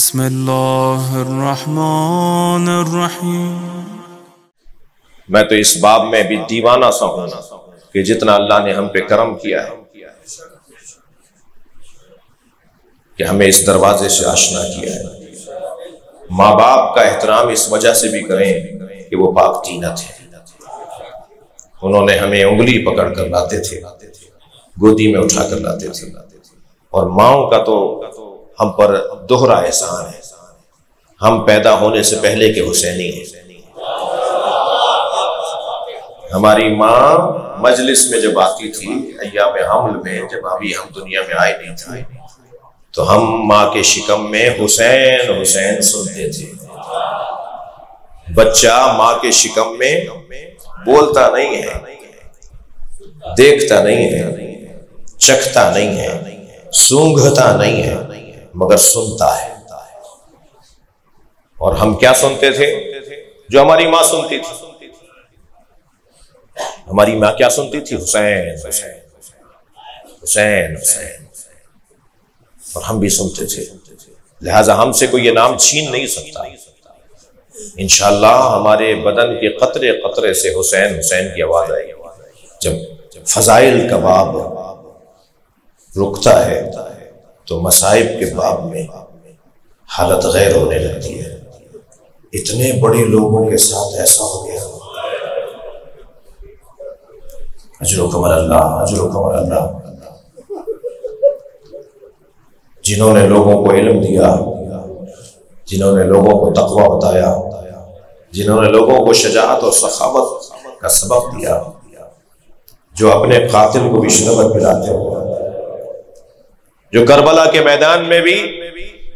बिस्मिल्लाहिर्रहमानिर्रहीम। मैं तो इस बाब में भी दीवाना सा हूं कि जितना अल्लाह ने हम पे करम किया है कि हमें इस दरवाजे से आशना किया है। माँ बाप का एहतराम इस वजह से भी करें कि वो पाक तीनत है। उन्होंने हमें उंगली पकड़ कर लाते थे, गोदी में उठा कर लाते थे। और माओं का तो हम पर दोहरा एहसान है। हम पैदा होने से पहले के हुसैनी हैं। हमारी माँ मजलिस में जब आती थी अय्याम हमल में, जब अभी हम दुनिया में आए नहीं थे, तो हम माँ के शिकम में हुसैन हुसैन सुनते थे। बच्चा माँ के शिकम में बोलता नहीं है, देखता नहीं है, चखता नहीं है, सूंघता नहीं है, मगर सुनता है। और हम क्या सुनते थे? जो हमारी माँ सुनती थी। हमारी माँ क्या सुनती थी? हुसैन हुसैन हुसैन हुसैन। और हम भी सुनते थे। लिहाजा हमसे कोई ये नाम छीन नहीं सकता। इंशाअल्लाह हमारे बदन के कतरे कतरे से हुसैन हुसैन की आवाज आएगी। जब फजाइल का बाब रुकता है तो मसाइब के बाब में हालत गैर होने लगती है। इतने बड़े लोगों के साथ ऐसा हो गया। अजरो कमल अल्लाह, अजरो कमल अल्लाह। जिन्होंने लोगों को इल्म दिया, जिन्होंने लोगों को तकवा बताया, जिन्होंने लोगों को शजाअत और सखावत का सबक दिया, जो अपने कातिल को भी शरबत पिलाते हो, जो करबला के मैदान में भी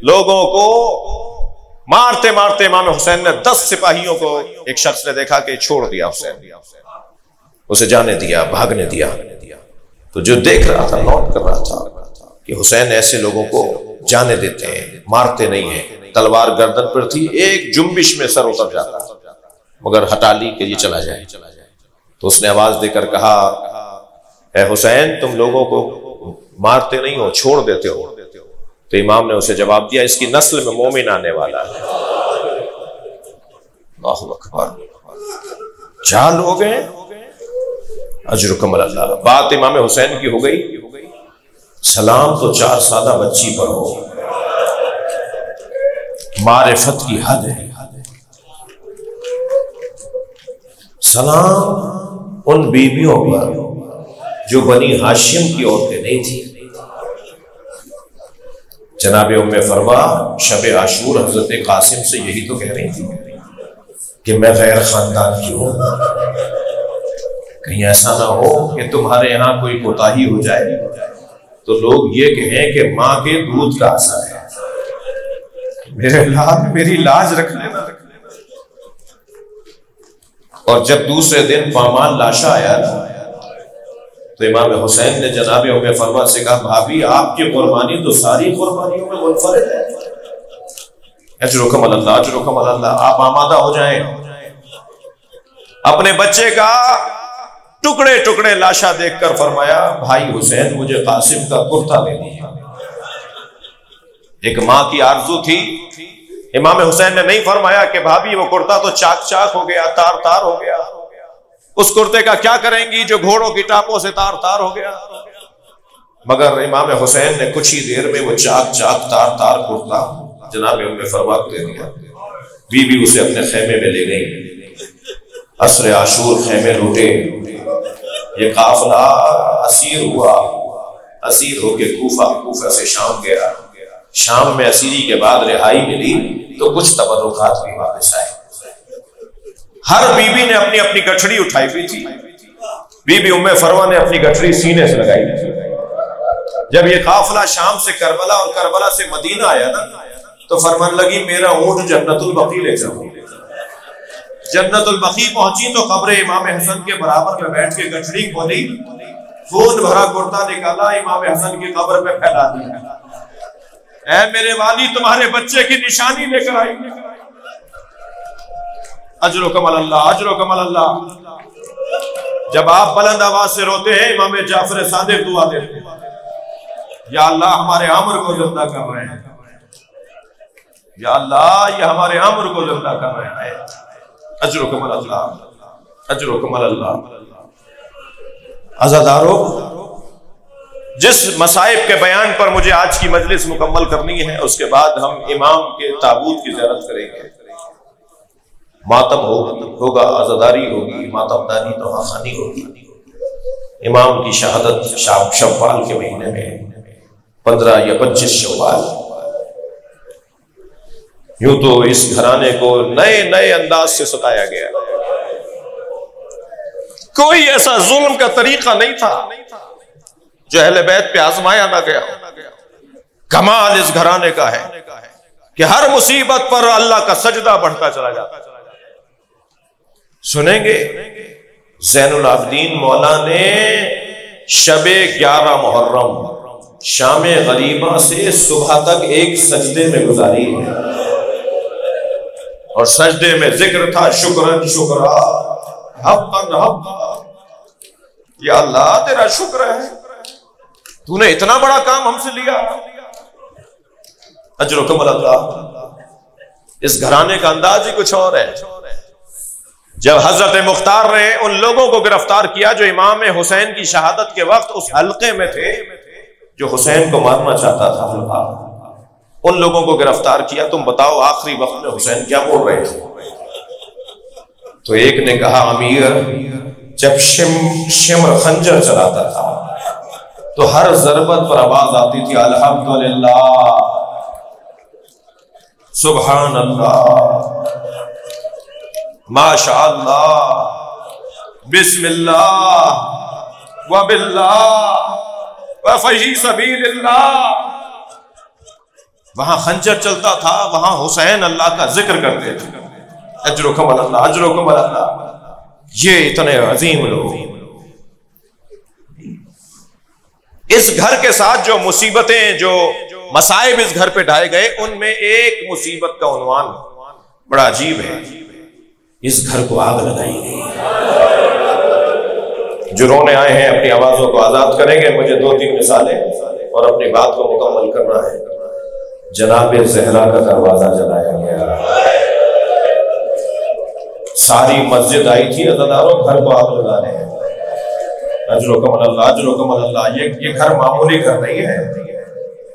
लोगों को मारते मारते इमाम हुसैन ने 10 सिपाहियों को एक शख्स ने देखा कि छोड़ दिया, हुसैन उसे जाने दिया, भागने दिया। तो जो देख रहा था, नोट कर रहा था कि हुसैन ऐसे लोगों को जाने देते हैं, मारते नहीं है। तलवार गर्दन पर थी, एक जुम्बिश में सर उतर जाता, मगर हटा ली कि ये चला जाए। तो उसने आवाज देकर कहा, ए हुसैन, तुम लोगों को मारते नहीं हो, छोड़ देते हो। तो इमाम ने उसे जवाब दिया, इसकी नस्ल में मोमिन आने वाला है। अल्लाहु अकबर। 4 लोग हैं, अजर कमल अल्लाह। बात इमाम हुसैन की हो गई। सलाम तो 4 सादा बच्ची पर हो, मारिफत की हद है। सलाम उन बीबियों पर जो बनी हाशिम की औरतें नहीं थी। जनाबे उम्मे फरवा शब आशूर हजरत कासिम से यही तो कह रही थी कि मैं गैर खानदान की हूं। कहीं ऐसा ना हो कि तुम्हारे यहां कोई कोताही हो जाए तो लोग ये कहें कि मां के दूध का असर है। मेरी लाज रख लेना। और जब दूसरे दिन पामाल लाशा आया तो इमाम हुसैन ने जनाबे उम्मे फरवा से कहा, भाभी आपकी कुर्बानी तो सारी कुर्बानियों में मुनफरिद है। अजरो कमल अल्लाह, अजरो कमल अल्लाह। आप आमादा हो जाएं। अपने बच्चे का टुकड़े टुकड़े लाशा देखकर फरमाया, भाई हुसैन, मुझे कासिम का कुर्ता दे दीजिए। एक मां की आरजू थी। इमाम हुसैन ने नहीं फरमाया कि भाभी वो कुर्ता तो चाक चाक हो गया, तार तार हो गया, उस कुर्ते का क्या करेंगी जो घोड़ों की टापों से तार तार हो गया। मगर इमाम हुसैन ने कुछ ही देर में वो चाक चाक तार तार कुर्ता जनाब उम्मे फरवा को दे दिया। बीबी उसे अपने खेमे में ले गई। असर आशूर खेमे लूटे। ये काफिला असीर हुआ, असीर होके कूफा, कूफा से शाम गया। शाम में असीरी के बाद रिहाई मिली तो कुछ तबर्रुकात भी वापस आए। हर बीबी ने अपनी अपनी गठड़ी उठाई हुई थी। बीबी उम्मे फरवा ने अपनी गठड़ी सीने से लगाई। जब ये काफिला शाम से करबला और करबला से मदीना आया ना, तो फरमान लगी, मेरा ऊंट जन्नतुल बकी ले जाओ। जन्नतुल बकी पहुंची तो कब्र इमाम हसन के बराबर में बैठ के गठड़ी खोली, खून भरा कुर्ता निकाला, इमाम हसन की कब्र में फैला दिया। ऐ मेरे वाली, तुम्हारे बच्चे की निशानी लेकर आई। अजरो कमल अल्लाह, अजरो कमल अल्लाह। जब आप बुलंद आवाज से रोते हैं, इमाम जाफर सादिक दुआ देते हैं, या अल्लाह हमारे अमर को जिंदा कर रहे हैं। या अल्लाह ये हमारे अम्र को जिंदा कर रहे हैं। अजरुकम अल्लाह, अजरुकम अल्लाह। अज़ादारों, जिस मसाइब के बयान पर मुझे आज की मजलिस मुकम्मल करनी है, उसके बाद हम इमाम के ताबूत की ज़ियारत करेंगे। मातम होगा, आज़ादारी होगी, मातमदानी तो आसानी होगी। इमाम की शहादत शव्वाल के महीने में 15 या 25 शव्वाल। यूं तो इस घराने को नए नए अंदाज से सताया गया। कोई ऐसा जुल्म का तरीका नहीं था जो अहले बैत पे आजमाया ना गया। कमाल इस घराने का है कि हर मुसीबत पर अल्लाह का सजदा बढ़ता चला जाता। सुनेंगे ज़ैनुल आबिदीन मौला ने शबे 11 मुहर्रम शामे गरीबा से सुबह तक एक सजदे में गुजारी है, और सजदे में जिक्र था शुक्रन शुक्रा हब्बन हब्बा। या अल्लाह तेरा शुक्र है, तूने इतना बड़ा काम हमसे लिया। अजरुकम अल्लाह। इस घराने का अंदाज ही कुछ और है। जब हजरत मुख्तार ने उन लोगों को गिरफ्तार किया जो इमाम हुसैन की शहादत के वक्त उस हल्के में थे जो हुसैन को मारना चाहता था, उन लोगों को गिरफ्तार किया। तुम बताओ आखिरी वक्त में हुसैन क्या बोल रहे थे? तो एक ने कहा, अमीर जब शिमर खंजर चलाता था तो हर जरबत पर आवाज आती थी अल्हम्दुलिल्लाह, सुभान अल्लाह, माशाअल्लाह, बिस्मिल्लाह व बिल्लाह व फी सबीलिल्लाह। वहां खंजर चलता था, वहां हुसैन अल्लाह का जिक्र करते थे। अजरुकम अल्लाह, अजरुकम अल्लाह। ये इतने अजीम लोग। इस घर के साथ जो मुसीबतें, जो मसाइब इस घर पे ढाए गए, उनमें एक मुसीबत का उन्वान बड़ा अजीब है। इस घर को आग लगाई गई। जो रोने आए हैं अपनी आवाजों को आजाद करेंगे। मुझे 2-3 मिसालें और अपनी बात को मुकम्मल करना है। जनाब ज़हरा का दरवाजा जलाया गया। सारी मस्जिद आई थी अज़ादारों घर को आग लगाने। अजरुकम अल्लाह, अजरुकम अल्लाह। ये घर मामूली घर नहीं है।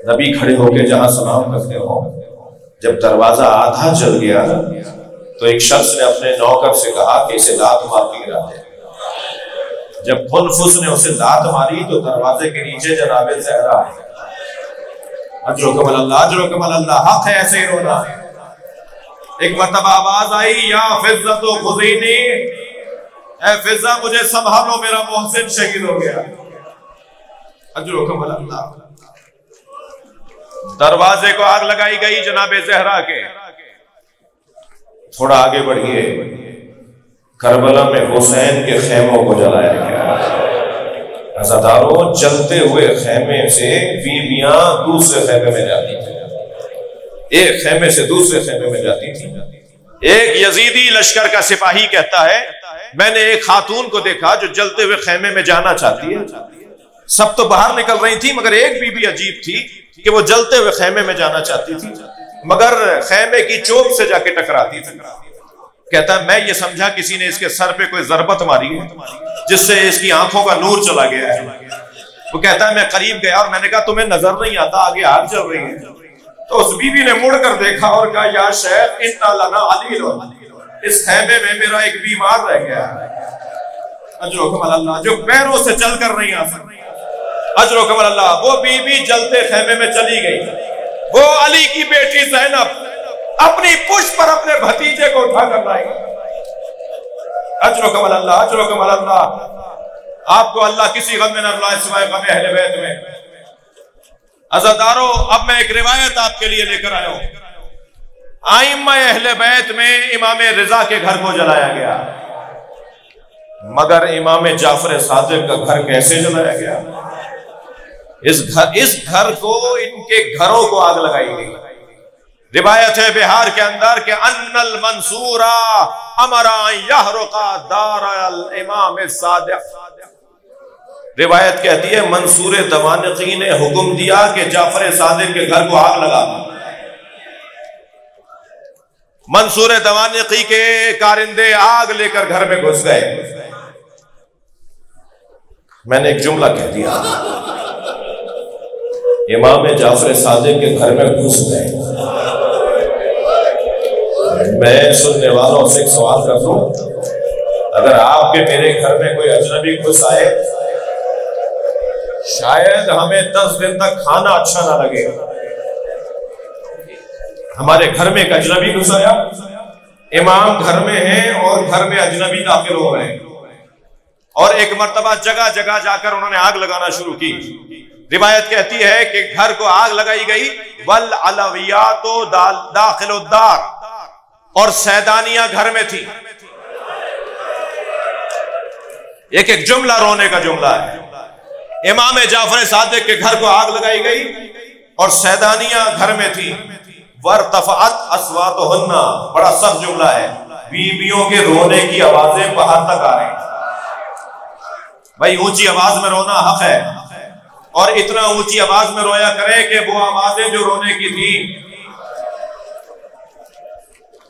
नबी खड़े होके जहां सलाम करते हो, जब दरवाजा आधा जल गया तो एक शख्स ने अपने नौकर से कहा कि इसे लात मार के गिरा दे। जब खुनफुस ने उसे लात मारी तो दरवाजे के नीचे जनाब ज़हरा है। अजरुकम अल्लाह, अजरुकम अल्लाह। हक है ऐसे ही रोना। एक मरतबा आवाज आई, या फिज़्ज़तो खुज़ीनी, ऐ फिज़्ज़ा मुझे संभालो, मेरा मोहसिन शहीद हो गया। अजरुकम अल्लाह। दरवाजे को आग लगाई गई जनाब ज़हरा के। थोड़ा आगे बढ़िए, करबला में हुसैन के खेमों को जलाया गया। अज़ादारों, चलते हुए खेमे से बीवियां दूसरे खेमे में जाती थी, एक खेमे से दूसरे खेमे में जाती थी। एक यजीदी लश्कर का सिपाही कहता है, मैंने एक खातून को देखा जो जलते हुए खेमे में जाना चाहती है। सब तो बाहर निकल रही थी, मगर एक बीबी अजीब थी कि वो जलते हुए खेमे में जाना चाहती थी, मगर खेमे की चोप से जाके टकराती थी। कहता है, मैं ये समझा किसी ने इसके सर पे कोई जरबत मारी है जिससे इसकी आंखों का नूर चला गया है। वो कहता है, मैं करीब गया और मैंने कहा, तुम्हें नजर नहीं आता आगे आग चल रही है? तो उस बीबी ने मुड़कर देखा और कहा, या शेख इन्ना लना अलील, इस खेमे में मेरा एक बीमार रह गया है। अजरुकम अल्लाह, जो पैरों से चलकर नहीं आ सकती। अजरुकम अल्लाह। वो बीबी जलते खेमे में चली गई। वो अली की बेटी ज़ैनब अपनी पुष्प पर अपने भतीजे को उठाकर लाई। अजरुकम अल्लाह, अजरुकम अल्लाह। आपको अल्लाह किसी गम में न रुलाए सिवाय गम अहले बैत में। अज़ादारों, अब मैं एक रिवायत आपके लिए लेकर आया हूं। आइम्मा अहले बैत में इमाम रिजा के घर को जलाया गया, मगर इमाम जाफर सादिक का घर कैसे जलाया गया? इस घर को, इनके घरों को आग लगाई गई। रिवायत है बिहार के अंदर के अन्नल मंसूरा अमरा यहरुका दारल इमाम सादिक। रिवायत कहती है, मंसूर दवानकी ने हुक्म दिया कि जाफर सादिक के घर को आग लगा। मंसूर दवानिकी के कारिंदे आग लेकर घर में घुस गए। मैंने एक जुमला कह दिया, इमाम जाफर सादिक के घर में घुस गए। मैं सुनने वालों से एक सवाल कर दूं, अगर आपके मेरे घर में कोई अजनबी घुस आए, शायद हमें 10 दिन तक खाना अच्छा ना लगे। हमारे घर में एक अजनबी घुस आया, इमाम घर में है और घर में अजनबी दाखिल हो गए, और एक मर्तबा जगह जगह जाकर उन्होंने आग लगाना शुरू की। रिवायत कहती है कि घर को आग लगाई गई, वल अलवियातो दाखिलुद्दार, और सैदानियां घर में थी। एक एक जुमला रोने का जुमला है। इमाम जाफर सादिक के घर को आग लगाई गई और सैदानियां घर में थी। वरतफअत अस्वातुहुन्ना, बड़ा सख्त जुमला है, बीवियों के रोने की आवाजें बाहर तक आ रही। भाई ऊंची आवाज में रोना हक है, और इतना ऊंची आवाज में रोया करे कि वो आवाजें जो रोने की थी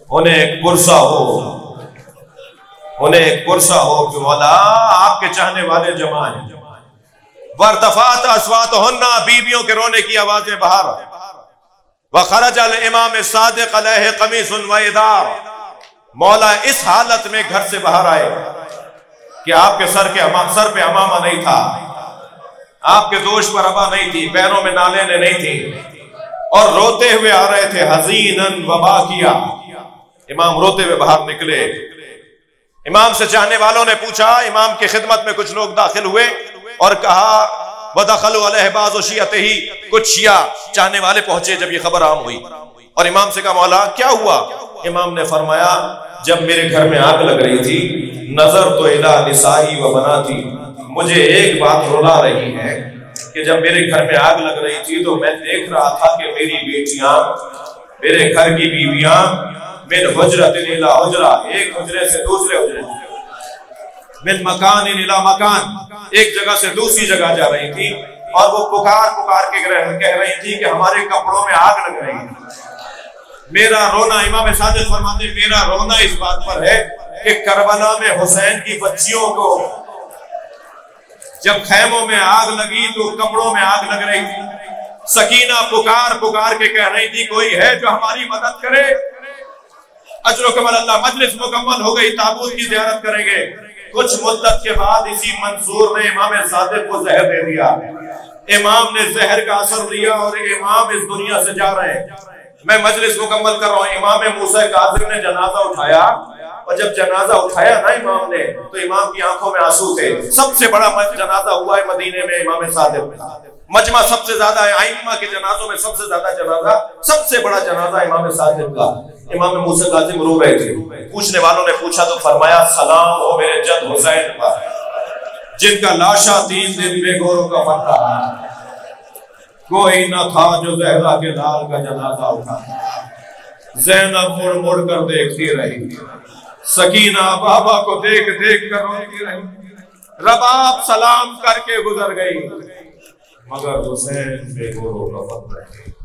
उन्हें पुरसा हो कि मौला आपके चाहने वाले जमा हैं। वरतफात अस्वातुहुन्ना, बीबियों के रोने की आवाजें बाहर। व खरजल इमाम सादिक अलैहि कमीസുन व इदार, मौला इस हालत में घर से बाहर आए कि आपके सर पे अमामा नहीं था, आपके दोष पर अबा नहीं थी, पैरों में नालें नहीं थी, और रोते हुए आ रहे थे। हज़ीनन व बाकिया, इमाम रोते हुए बाहर निकले। इमाम से चाहने वालों ने पूछा, इमाम की खिदमत में कुछ लोग दाखिल हुए और कहा वदखलु अलैहि बाज़ु शियतिही, कुछ शिया चाहने वाले पहुंचे जब ये खबर आम हुई, और इमाम से कहा मौला क्या हुआ? इमाम ने फरमाया, जब मेरे घर में आग लग रही थी, नजर तो इला निसाई व बनाती, मुझे एक बात रुला रही है कि जब मेरे घर में आग लग रही थी तो मैं देख रहा था कि मेरी बेटियां, मेरे घर की बीवियां, मिन हुजरतिन इला हुजरा, एक हुजरे से दूसरे हुजरे, मिन मकान इला मकान, एक जगह से दूसरी जगह जा रही थी, और वो पुकार पुकार के कह रही थी कि हमारे कपड़ों में आग लग रही है। मेरा रोना, इमाम सादिक फरमाते, मेरा रोना इस बात पर है कि करबला में हुसैन की बच्चियों को जब खैमों में आग लगी तो कपड़ों में आग लग रही थी। सकीना पुकार पुकार के कह रही थी, कोई है जो हमारी मदद करे। अजर कमल अल्लाह, मजलिस मुकम्मल हो गई, ताबूत की ज़ियारत करेंगे। कुछ मुद्दत के बाद इसी मंसूर ने इमाम सादिक को जहर दे दिया। इमाम ने जहर का असर लिया और इमाम इस दुनिया से जा रहे हैं। मैं मजलिस मुकम्मल कर रहा हूँ। इमाम मूसा काज़िम ने जनाजा उठाया, और जब जनाजा उठाया ना इमाम ने, तो इमाम की आंखों में आंसू थे। सबसे बड़ा जनाजा हुआ है मदीने में इमाम सादिक का। मजमा सबसे ज्यादा है, आइम्मा के जनाजों में सबसे ज्यादा जनाजा, सबसे बड़ा जनाजा इमाम सादिक का। इमाम मूसा काज़िम रो रहे थे। पूछने वालों ने पूछा तो फरमाया, सलाम हो मेरे जद हुसैन पर, जिनका लाशा 3 दिन बेगोरों का फन रहा। कोई न था जो ज़हरा के लाल का जनाजा उठा। ज़ैनब मुड़ मुड़ कर देखती रही, सकीना बाबा को देख देख कर रोती रही। रबाब सलाम करके गुजर गई, मगर हुसैन बेगोरों का फन रहे।